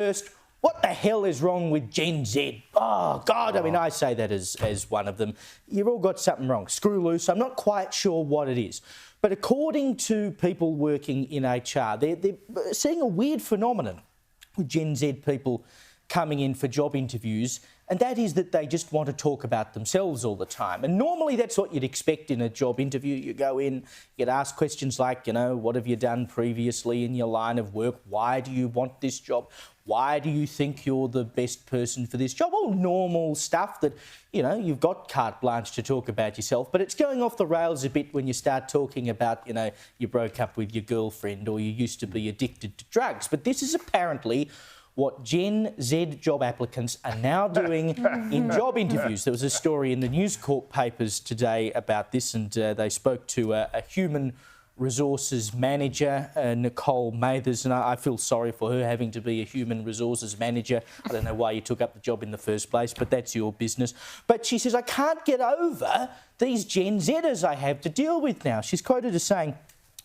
First, what the hell is wrong with Gen Z? Oh, God, I mean, I say that as one of them. You've all got something wrong. Screw loose. I'm not quite sure what it is. But according to people working in HR, they're seeing a weird phenomenon with Gen Z people coming in for job interviews, and that is that they just want to talk about themselves all the time. And normally that's what you'd expect in a job interview. You go in, you get asked questions like, you know, what have you done previously in your line of work? Why do you want this job? Why do you think you're the best person for this job? All normal stuff that, you know, you've got carte blanche to talk about yourself, but it's going off the rails a bit when you start talking about, you know, you broke up with your girlfriend or you used to be addicted to drugs. But this is apparently what Gen Z job applicants are now doing in job interviews. There was a story in the News Corp papers today about this, and they spoke to a human resources manager, Nicole Mathers, and I feel sorry for her having to be a human resources manager. I don't know why you took up the job in the first place, but that's your business. But she says, I can't get over these Gen Zers I have to deal with now. She's quoted as saying,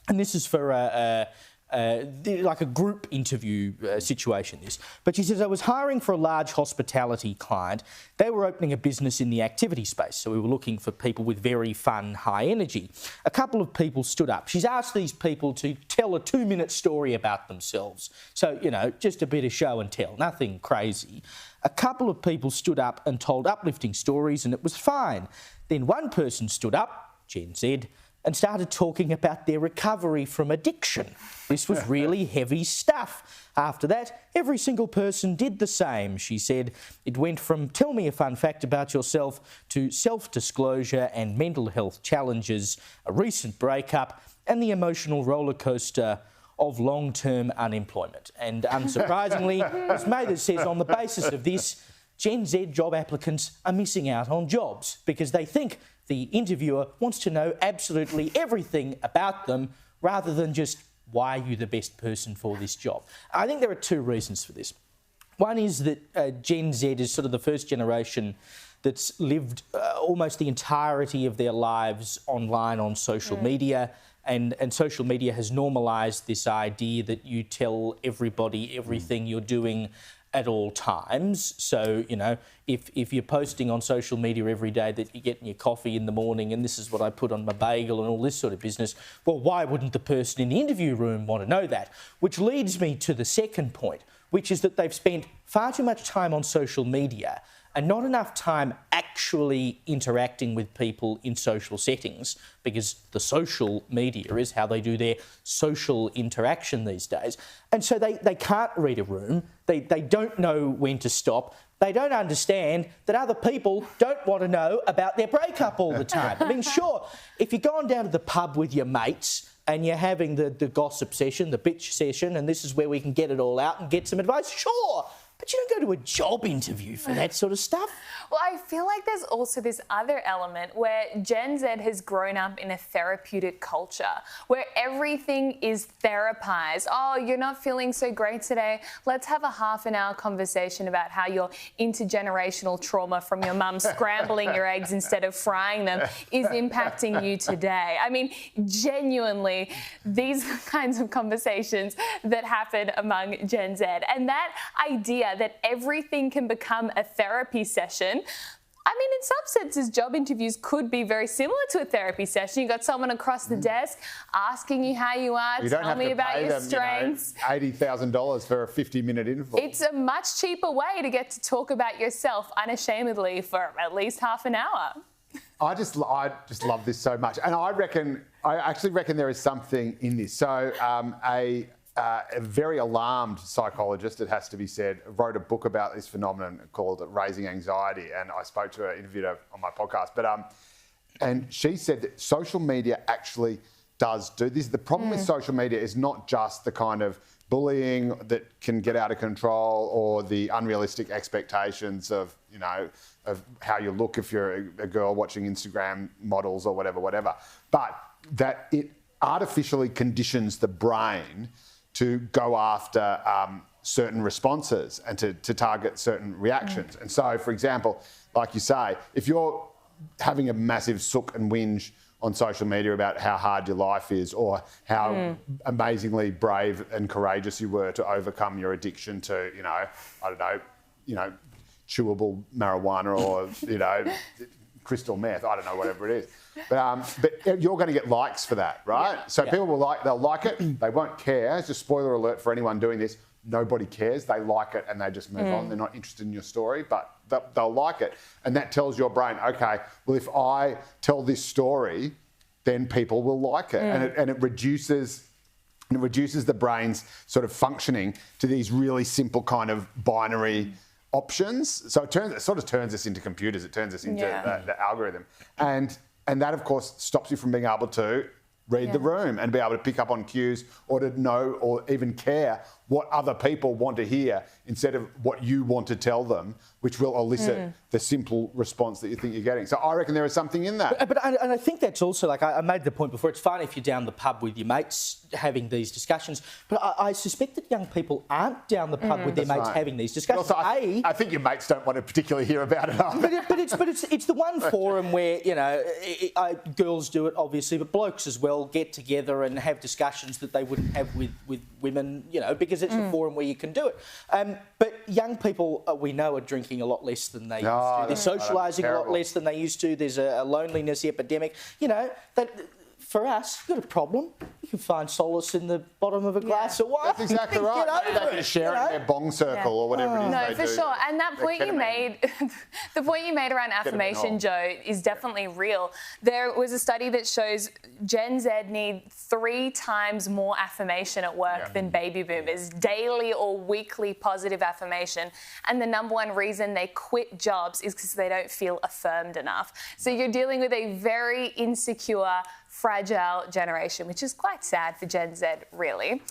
and this is for like a group interview situation, this. But she says, I was hiring for a large hospitality client. They were opening a business in the activity space, so we were looking for people with very fun, high energy. A couple of people stood up. She's asked these people to tell a 2-minute story about themselves. So, you know, just a bit of show and tell, nothing crazy. A couple of people stood up and told uplifting stories, and it was fine. Then one person stood up, Gen Z, and started talking about their recovery from addiction. This was really heavy stuff. After that, every single person did the same. She said it went from tell me a fun fact about yourself to self-disclosure and mental health challenges, a recent breakup, and the emotional roller coaster of long-term unemployment. And unsurprisingly, as Mathers says, on the basis of this, Gen Z job applicants are missing out on jobs because they think the interviewer wants to know absolutely everything about them rather than just why are you the best person for this job. I think there are two reasons for this. One is that Gen Z is sort of the first generation that's lived almost the entirety of their lives online on social media, and social media has normalised this idea that you tell everybody everything you're doing at all times. So, you know, if you're posting on social media every day that you're getting your coffee in the morning and this is what I put on my bagel and all this sort of business, well, why wouldn't the person in the interview room want to know that? Which leads me to the second point, which is that they've spent far too much time on social media and not enough time actually interacting with people in social settings, because the social media is how they do their social interaction these days. And so they can't read a room, they don't know when to stop, they don't understand that other people don't want to know about their breakup all the time. I mean, sure, if you're going down to the pub with your mates and you're having the gossip session, the bitch session, and this is where we can get it all out and get some advice, sure. But you don't go to a job interview for that sort of stuff. Well, I feel like there's also this other element where Gen Z has grown up in a therapeutic culture where everything is therapized. Oh, you're not feeling so great today. Let's have a half-an-hour conversation about how your intergenerational trauma from your mum scrambling your eggs instead of frying them is impacting you today. I mean, genuinely, these kinds of conversations that happen among Gen Z. And that idea that everything can become a therapy session, I mean, in some senses, job interviews could be very similar to a therapy session. You've got someone across the desk asking you how you are, tell me about your strengths. $80,000 for a 50-minute interview. It's a much cheaper way to get to talk about yourself unashamedly for at least half an hour. I just love this so much. And I actually reckon there is something in this. So a very alarmed psychologist, it has to be said, wrote a book about this phenomenon called Raising Anxiety, and I spoke to her, interviewed her on my podcast. But and she said that social media actually does do this. The problem with social media is not just the kind of bullying that can get out of control or the unrealistic expectations of, you know, of how you look if you're a girl watching Instagram models or whatever, but that it artificially conditions the brain to go after certain responses and to target certain reactions. And so, for example, like you say, if you're having a massive sook and whinge on social media about how hard your life is or how amazingly brave and courageous you were to overcome your addiction to, chewable marijuana or, crystal meth. I don't know, whatever it is. But you're going to get likes for that, right? So people they'll like it. They won't care. It's just spoiler alert for anyone doing this. Nobody cares. They like it and they just move on. They're not interested in your story, but they'll like it. And that tells your brain, okay, well, if I tell this story, then people will like it. And it reduces the brain's sort of functioning to these really simple kind of binary options. So it sort of turns us into computers. It turns us into the algorithm. And that, of course, stops you from being able to read the room and be able to pick up on cues or to know or even care what other people want to hear instead of what you want to tell them, which will elicit the simple response that you think you're getting. So I reckon there is something in that. But I think that's also, like I made the point before, it's fine if you're down the pub with your mates having these discussions, but I suspect that young people aren't down the pub with their mates having these discussions. Also, I think your mates don't want to particularly hear about it either. But it's the one forum where, girls do it, obviously, but blokes as well get together and have discussions that they wouldn't have with women, because it's a forum where you can do it. But young people, we know, are drinking a lot less than they used to. They're socialising a lot less than they used to. There's a loneliness epidemic. For us, you've got a problem. You can find solace in the bottom of a glass of wine. That's exactly right. They can share it in their bong circle or whatever it is they do. No, for sure. And that point you made, the point you made around affirmation, Joe, is definitely real. There was a study that shows Gen Z need 3 times more affirmation at work than baby boomers, daily or weekly positive affirmation. And the number one reason they quit jobs is because they don't feel affirmed enough. So you're dealing with a very insecure, fragile generation, which is quite sad for Gen Z, really.